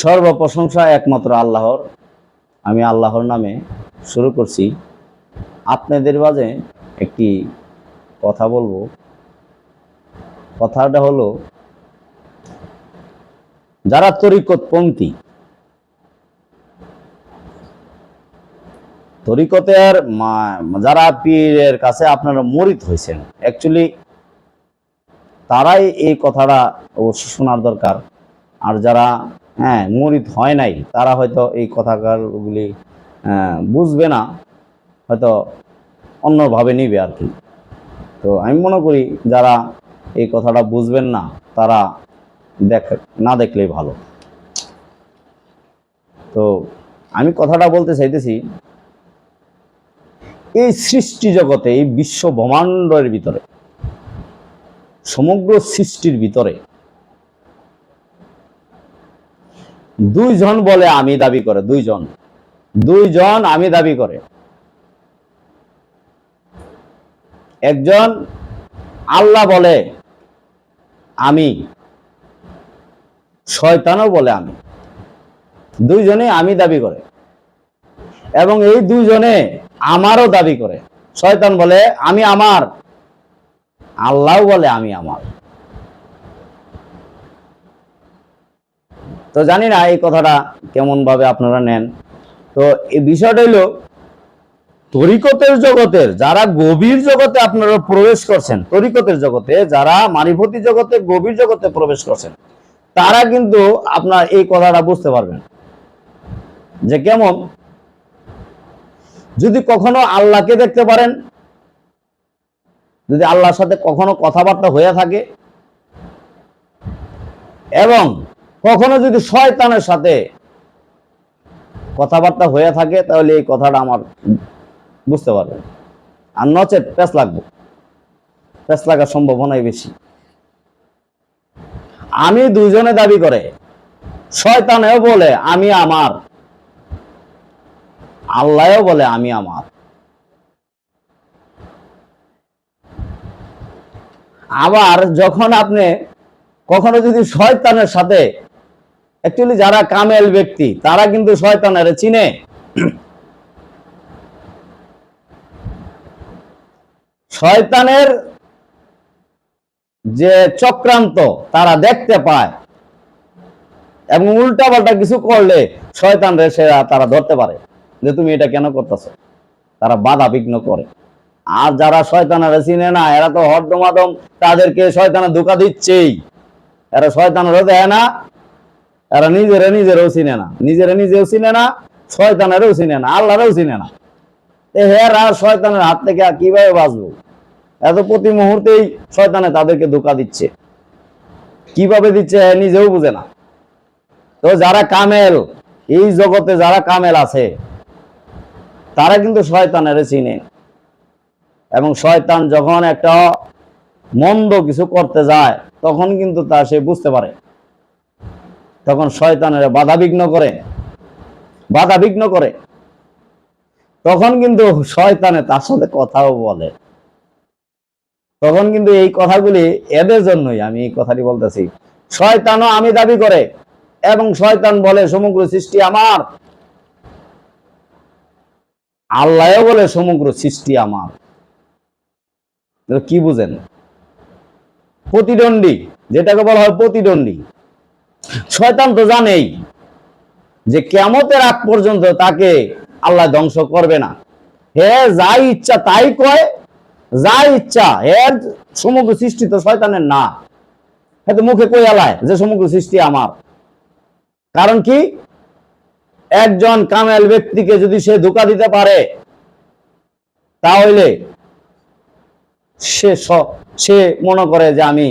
সর্বপ্রশংসা একমাত্র আল্লাহর। আমি আল্লাহর নামে শুরু করছি। আপনাদের মাঝে একটি কথা বলবো। কথাটা হলো, যারা তরিকতপন্থী, তরিকতের যারা পীরের কাছে আপনারা মুরিদ হয়েছেন, অ্যাকচুয়ালি তারাই এই কথাটা অবশ্যই শোনার দরকার। আর যারা মুরিদ হয় নাই, তারা হয়তো এই কথাগুলি বুঝবে না, হয়তো অন্যভাবে নিবে আর কি। তো আমি মনে করি যারা এই কথাটা বুঝবেন না, তারা না দেখলেই ভালো। তো আমি কথাটা বলতে চাইতেছি, এই সৃষ্টি জগতে, এই বিশ্ব ব্রহ্মাণ্ডের ভিতরে, সমগ্র সৃষ্টির ভিতরে দুইজন বলে আমি দাবি করে, দুইজন আমি দাবি করে। একজন আল্লাহ বলে আমি, শয়তানও বলে আমি। দুইজনে আমি দাবি করে, এবং এই দুইজনে আমারও দাবি করে। শয়তান বলে আমি আমার, আল্লাহ বলে আমি আমার। তো জানি না এই কথাটা কেমন ভাবে আপনারা নেন। তো এই বিষয়টা হইল, তরিকতের জগতের যারা গভীর জগতে আপনারা প্রবেশ করছেন, তরিকতের জগতে যারা মারিফতি জগতে গভীর জগতে প্রবেশ করছেন, তারা কিন্তু আপনার এই কথাটা বুঝতে পারবেন যে কেমন। যদি কখনো আল্লাহকে দেখতে পারেন, যদি আল্লাহর সাথে কখনো কথাবার্তা হয়ে থাকে, এবং কখনো যদি শয়তানের সাথে কথাবার্তা হয়ে থাকে, তাহলে এই কথাটা আমার বুঝতে পারবেন। আর নচেত প্যাঁচ লাগার সম্ভাবনাই বেশি। আমি দুইজনে দাবি করে, শয়তানেও বলে আমি আমার, আল্লাহও বলে আমি আমার। আবার যখন আপনি কখনো যদি শয়তানের সাথে, অ্যাকচুয়ালি যারা কামেল ব্যক্তি তারা কিন্তু শয়তানের চিনে। শয়তানের যে চক্রান্ত তারা দেখতে পায়, এবং উল্টা পাল্টা কিছু করলে শয়তানরে তারা ধরতে পারে যে তুমি এটা কেন করতেছো। তারা বাধা বিঘ্ন করে। আর যারা শয়তানেরা চিনে না, এরা তো হরদমাদম তাদেরকে শয়তানে ধোঁকা দিচ্ছেই। এরা শয়তানেরও দেয় না, এরা নিজেরও চিনে না, নিজেও চিনে না, শয়তানেরও চিনে না, আল্লাহরও চিনে না। এরা শয়তানের হাত থেকে কিভাবে বাঁচবো? এত প্রতি মুহূর্তেই শয়তানে তাদেরকে ধোঁকা দিচ্ছে। কিভাবে দিচ্ছে নিজেও বুঝে না। তো যারা কামেল, এই জগতে যারা কামেল আছে, তারা কিন্তু শয়তানের চিনে। এবং শয়তান যখন একটা মন্দ কিছু করতে যায়, তখন কিন্তু তা সে বুঝতে পারে। তখন শয়তানের বাধা বিঘ্ন করে, তখন কিন্তু শয়তানে তার সাথে কথাও বলে। তখন কিন্তু এই কথাগুলি এদের জন্যই আমি এই কথাটি বলতেছি। শয়তানও আমি দাবি করে, এবং শয়তান বলে সমগ্র সৃষ্টি আমার, আল্লাহও বলে সমগ্র সৃষ্টি আমার। কি বুঝেন? প্রতিদ্বন্দ্বী, যেটাকে বলা হয় প্রতিদ্বন্দ্বী। শয়তান তো জানেই যে কিয়ামতের আগ পর্যন্ত তাকে আল্লাহ ধ্বংস করবে না। হে যা ইচ্ছা তাই কয়, যা ইচ্ছা। এর সমগ্র সৃষ্টি তো শয়তানের না, হয়তো মুখে কই আলায় যে সমগ্র সৃষ্টি আমার। কারণ কি? একজন কামেল ব্যক্তিকে যদি সে ধোঁকা দিতে পারে, তাহলে সে মনে করে যে আমি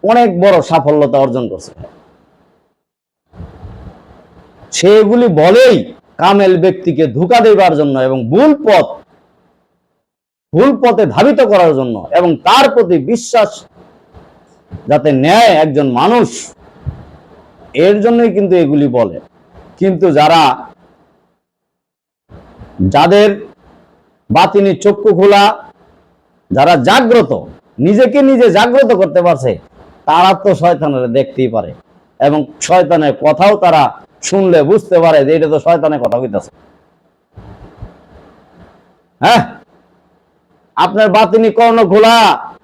অনেক বড় সাফল্যতা অর্জন করছে। সেগুলি বলেই কামেল ব্যক্তিকে ধোঁকা দেবার জন্য, এবং ভুল পথে ধাবিত করার জন্য, এবং তার প্রতি বিশ্বাস যাতে নেয় একজন মানুষ, এর জন্যই কিন্তু এগুলি বলে। কিন্তু যাদের বাতিনি চক্ষু খোলা, যারা জাগ্রত, নিজেকে নিজে জাগ্রত করতে পারছে, তারা তো শয়তানের দেখতেই পারে। এবং শয়তানের কথাও তারা শুনলে বুঝতে পারে যে এটা তো শয়তানের কথা কইতাছে। হ্যাঁ, আপনার বাতিনি কর্ণ খোলা,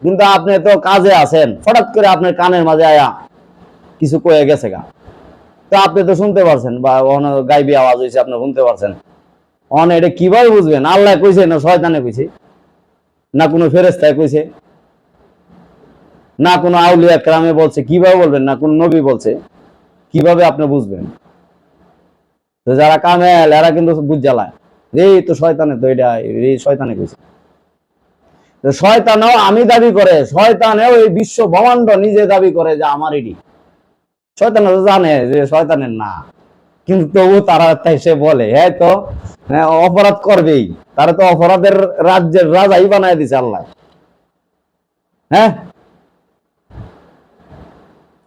কিন্তু আপনি তো কাজে আছেন, হঠাৎ করে আপনার কানের মাঝে আয়া কিছু কয়ে গেছে গা, তো আপনি তো শুনতে পারছেন, বা গাইবি আওয়াজ হয়েছে আপনি শুনতে পারছেন। এটা কিভাবে বুঝবেন আল্লাহ কইছে না শয়তানে কইছে, না কোনো ফেরেশতায় কইছে, না কোনো আউলিয়া কেরামে বলছে? কিভাবে বলবেন? না কোন নবী বলছে? কিভাবে আপনি বুঝবেন? তো যারা কামেল এরা কিন্তু বুঝালায় এই তো শয়তানে, তো এটা এই শয়তানে কইছে। তো শয়তানও আমি দাবি করে, শয়তানেও এই বিশ্ব ব্রহ্মাণ্ড নিজে দাবি করে যে আমার এটি। শয়তান জানে যে শয়তানের না, কিন্তু তবু তারা তাই সে বলে হ্যাঁ তো অপরাধ করবেই, তারা তো অপরাধের রাজ্যের রাজাই বানায় দিছে আল্লাহ। হ্যাঁ,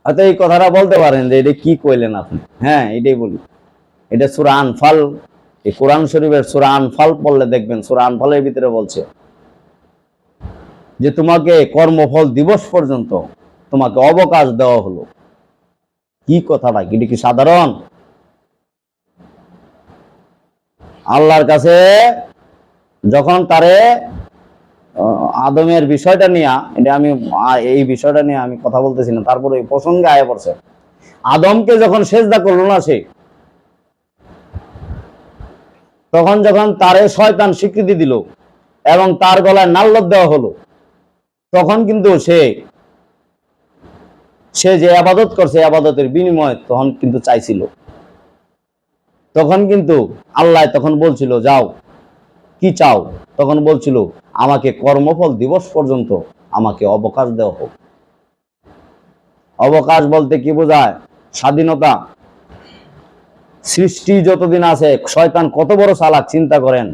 হয়তো এই কথাটা বলতে পারেন যে এটা কি কইলেন আপনি। হ্যাঁ, এটাই বলি। এটা সূরা আনফাল, এই কোরআন শরীফের সূরা আনফাল পড়লে দেখবেন, সূরা আনফালের ভিতরে বলছে যে তোমাকে কর্মফল দিবস পর্যন্ত তোমাকে অবকাশ দেওয়া হলো। কি কথাটা, এটা কি সাধারণ? আল্লাহর কাছে যখন তারে আদমের বিষয়টা নিয়ে, এটা আমি এই বিষয়টা নিয়ে আমি কথা বলতেছি না, তারপরে এই প্রসঙ্গে আয়া পড়ছে। আদমকে যখন সেজদা করলো না সে, তখন যখন তারে শয়তান স্বীকৃতি দিল এবং তার গলায় নাল্লত দেওয়া হলো, তখন কিন্তু সে যে আবাদত করছে আবাদতের বিনিময় তখন কিন্তু চাইছিল। তখন কিন্তু আল্লাহ তখন বলছিল যাও কি চাও, তখন বলছিল আমাকে কর্মফল দিবস পর্যন্ত আমাকে অবকাশ দেওয়া হোক। অবকাশ বলতে কি বোঝায়? স্বাধীনতা। সৃষ্টি যতদিন আছে, শয়তান কত বড় চালাক চিন্তা করেন,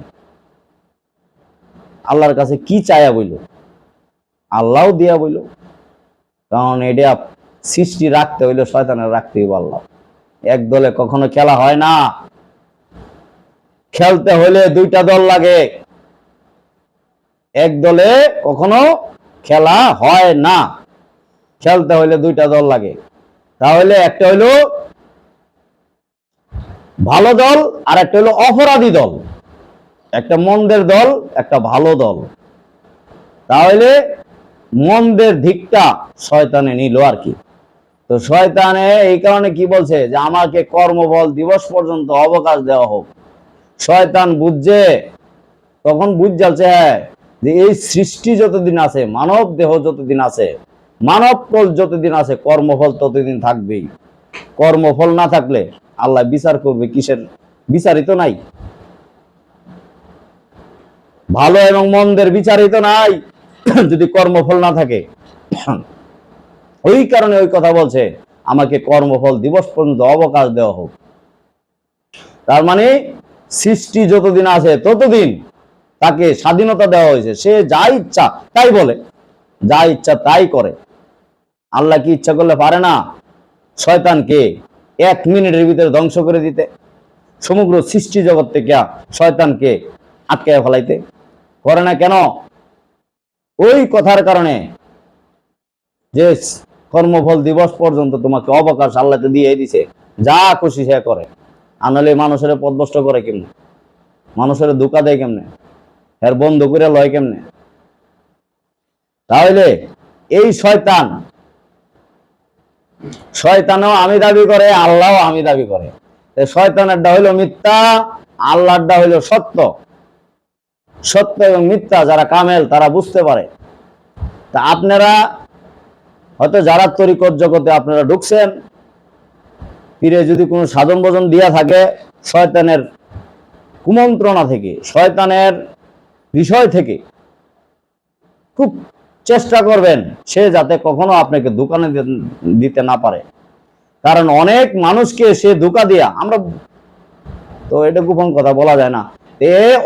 আল্লাহর কাছে কি চায়া বইল, আল্লাহ দিয়া বইল। কারণ এটা সৃষ্টি রাখতে হইলে শয়তানের রাখতে হইব আল্লাহ। এক দলে কখনো খেলা হয় না, খেলতে হলে দুইটা দল লাগে, এক দলে কখনো খেলা হয় না, খেলতে হইলে দুইটা দল লাগে। তাহলে একটা হইলো ভালো দল আর একটা হলো অপরাধী দল, একটা মন্দের দল একটা ভালো দল। তাহলে মন্দের দিকটা শয়তানে নিল আর কি। তো শয়তানে এই কারণে কি বলছে যে আমাকে কর্মবল দিবস পর্যন্ত অবকাশ দেওয়া হোক। শয়তান বুঝছে, তখন বুঝ যাচ্ছে হ্যাঁ যে এই সৃষ্টি যতদিন আছে, মানব দেহ যতদিন আছে, মানব ফল যতদিন আছে, কর্মফল ততদিন থাকবেই। কর্মফল না থাকলে আল্লাহ বিচার করবে কিসের? বিচারিত নাই। ভালো এবং মন্দের বিচারিত নাই যদি কর্মফল না থাকে। ওই কারণে ওই কথা বলছে আমাকে কর্মফল দিবস পর্যন্ত অবকাশ দেওয়া হোক। তার মানে সৃষ্টি যতদিন আছে ততদিন তাকে স্বাধীনতা দেওয়া হয়েছে, সে যা ইচ্ছা তাই বলে, যা ইচ্ছা তাই করে। আল্লাহ কি ইচ্ছা করলে পারে না শয়তানকে 1 মিনিটের ভিতরে ধ্বংস করে দিতে, সমগ্র সৃষ্টি জগৎ থেকে শয়তানকে আটকে ফেলাইতে? করে না কেন? ওই কথার কারণে যে কর্মফল দিবস পর্যন্ত তোমাকে অবকাশ আল্লাহ দিয়ে দিছে, যা খুশি সে করে। আনালে মানুষের পদভস্ত করে কেমনে, মানুষের ধোঁকা দেয় কেমনে, এর বন্ধ করে লয় কেমনে? তাহলে এই শয়তানও আমি দাবি করে, আল্লাহও আমি দাবি করে। শয়তানেরটা হইল মিথ্যা, আল্লাহরটা হইল সত্য। সত্য এবং মিথ্যা যারা কামেল তারা বুঝতে পারে। তা আপনারা হয়তো যারা তরিকত জগতে আপনারা ঢুকছেন, পীরে যদি কোনো সাধন ভজন দিয়া থাকে, শয়তানের কুমন্ত্রণা থেকে, শয়তানের বিষয় থেকে খুব চেষ্টা করবেন সে যাতে কখনো আপনাকে দোকানে দিতে না পারে। কারণ অনেক মানুষকে সে ধোঁকা দিয়া, আমরা তো এটা গোপন কথা বলা যায় না,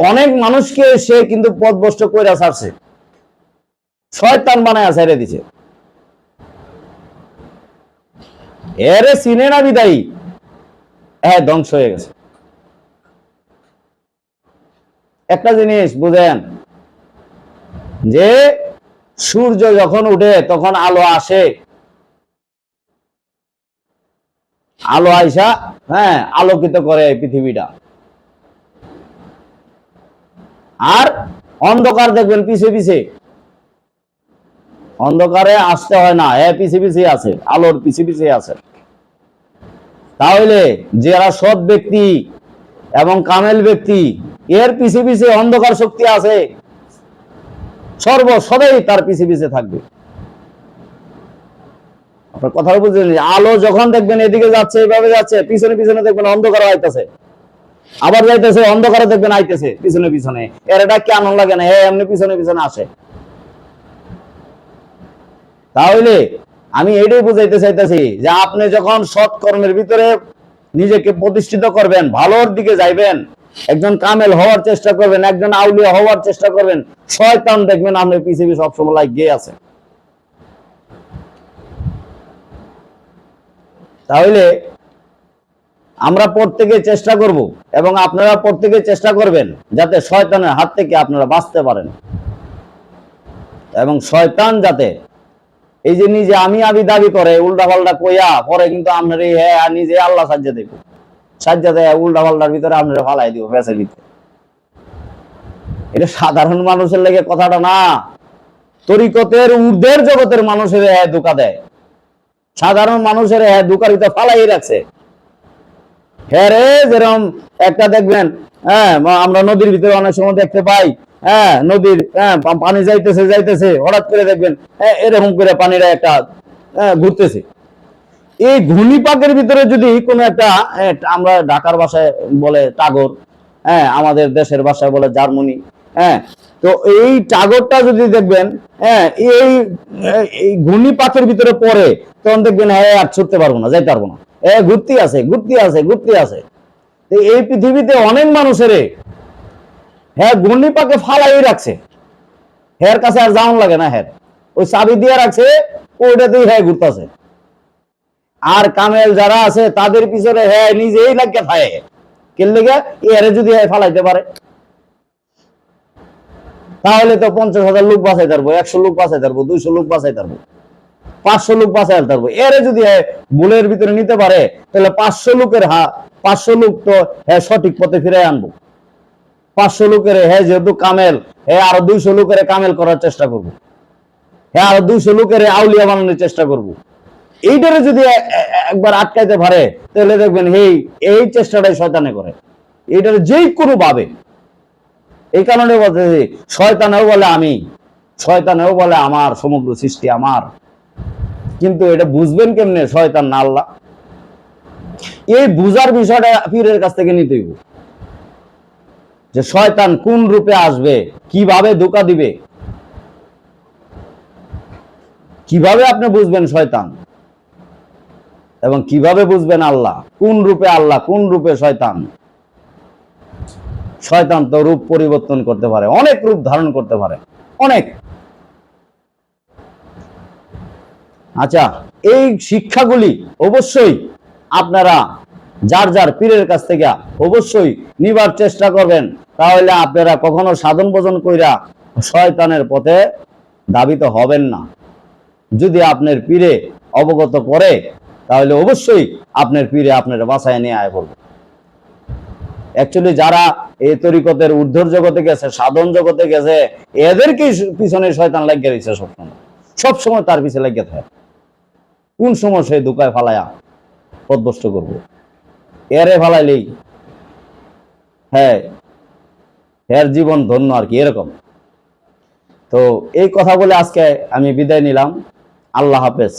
অনেক মানুষকে সে কিন্তু পথভ্রষ্ট কইরা ছাড়ছে, শয়তান বানায় ছেড়ে দিছে। এরে চিনে না বিদায়ী ধ্বংস হয়ে গেছে। একটা জিনিস বুঝেন, যে সূর্য যখন উঠে তখন আলো আসে, আলো আইসা আলোকিত করে এই পৃথিবীটা। আর অন্ধকার দেখবেন পিছে পিছে, অন্ধকারে আসতে হয় না, পিছে পিছে আছে, আলোর পিছে পিছে আছে। তাহলে যারা সৎ ব্যক্তি এবং কামেল ব্যক্তি, এর পিছে পিছে অন্ধকার শক্তি আছে, সর্বসদাই তার পিছে পিছে থাকবে। আপনার কথা বুঝলেন? আলো যখন দেখবেন এদিকে যাচ্ছে, এইভাবে যাচ্ছে, পিছনে পিছনে দেখবেন অন্ধকার আইতেছে, আবার যাইতেছে, অন্ধকারে দেখবেন আইতেছে পিছনে পিছনে। এর এটা কেন লাগে না, এমনি পিছনে পিছনে আসে। তাহলে আমি এটাই বুঝাইতে চাইতেছি যে আপনি যখন সৎ কর্মের ভিতরে নিজেকে প্রতিষ্ঠিত করবেন, ভালোর দিকে যাইবেন, একজন কামেল হওয়ার চেষ্টা করবেন, একজন আউলিয়া হওয়ার চেষ্টা করবেন, শয়তান দেখবেন আপনার পৃথিবী সবসময় লাগিয়ে আছে। তাহলে আমরা প্রত্যেকে চেষ্টা করব এবং আপনারা প্রত্যেকে চেষ্টা করবেন যাতে শয়তানের হাত থেকে আপনারা বাঁচতে পারেন, এবং শয়তান যাতে এই যে নিজে আমি দাবি করে উল্টা পাল্টা কইয়া পরে কিন্তু আপনার এই নিজে আল্লাহ সাহায্য দেব, সাহায্য দেয় উল্টা পাল্টার ভিতরে আপনারা ফালাই দিব ফেসের ভিতরে। এটা সাধারণ মানুষের লেগে কথাটা না, তরিকতের ঊর্ধ্বের জগতের মানুষের ধোকা দেয়, সাধারণ মানুষের ধোকার ভিতরে ফালাই রাখছে। হ্যাঁ রে, যেরকম একটা দেখবেন আমরা নদীর ভিতরে অনেক সময় দেখতে পাই, নদীর পানি যাইতেছে যাইতেছে, হঠাৎ করে দেখবেন এরকম করে পানিরা একটা ঘুরতেছে। এই ঘূর্ণিপাকের ভিতরে যদি কোনো একটা, আমরা ঢাকার ভাষায় বলে টাগর, আমাদের দেশের ভাষায় বলে জার্মানি, তো এই টাগরটা যদি দেখবেন এই ঘূর্ণিপাকের ভিতরে পড়ে, তখন দেখবেন আর ছুটতে পারবো না, যাইতে পারবো না, ঘুরতে আছে ঘুরতে আছে ঘুরতে আছে। এই পৃথিবীতে অনেক মানুষের ঘূর্ণিপাকে ফালাই রাখছে, কাছে আর যাওয়ান লাগে না, ওই চাবি দিয়ে রাখছে, ওইটাতেই ঘুরতেছে। আর কামেল যারা আছে তাদের পিছনে নিজেই লাগিয়ে থাকে, কেন লেগে এরে যদি ফালাইতে পারে, তাহলে তো 50,000 লোক বাঁচাইতে পারবো, 100 লোক বাঁচাইতে পারবো, 200 লোক বাঁচাইতে পারবো, 500 লোক বাঁচাইতে পারবো। এরে যদি বুলের ভিতরে নিতে পারে, তাহলে 500 লোকের 500 লোক তো সঠিক পথে ফিরে আনবো। 500 লোকের যেহেতু কামেল, আরো 200 লোকের কামেল করার চেষ্টা করবো, আরো 200 লোকের আউলিয়া বানানোর চেষ্টা করবো। এইটারে যদি একবার আটকাইতে পারে, তাহলে দেখবেন এই চেষ্টাটাই শয়তানে করে, এইটারে যেই কোনো ভাবে। এই কারণে বলতেছি, শয়তানেও বলে আমি, শয়তানেও বলে আমার, সমগ্র সৃষ্টি আমার, কিন্তু এটা বুঝবেন কেমনে শয়তান না আল্লাহ? এই বুঝার বিষয়টা পীরের কাছ থেকে নিতে হইব, যে শয়তান কোন রূপে আসবে, কিভাবে ধোঁকা দিবে, কিভাবে আপনি বুঝবেন শয়তান, এবং কিভাবে বুঝবেন আল্লাহ, কোন রূপে আল্লাহ, কোন রূপে শয়তান। শয়তান তো রূপ পরিবর্তন করতে পারে, অনেক রূপ ধারণ করতে পারে, অনেক। আচ্ছা, এই শিক্ষাগুলি অবশ্যই আপনারা যার যার পীরের কাছ থেকে অবশ্যই নিবার চেষ্টা করবেন, তাহলে আপনারা কখনো সাধন ভোজন কইরা শয়তানের পথে ধাবিত হবেন না। যদি আপনার পীরে অবগত করে, তাহলে অবশ্যই আপনার পীরে আপনার বাসায় নিয়ে আয় বলবে। অ্যাকচুয়ালি যারা এই তরিকতের ঊর্ধ্বর জগতে গেছে, সাধন জগতে গেছে, এদেরকে পিছনে শয়তান লাগিয়ে রয়েছে, সবসময় তার পিছনে লাগিয়ে থাকে। কোন সময় সেই ধোকায় ফালায়া পথভ্রষ্ট করবো, এরে ফালাইলেই এর জীবন ধন্য আর কি, এরকম। তো এই কথা বলে আজকে আমি বিদায় নিলাম। আল্লাহ হাফেজ।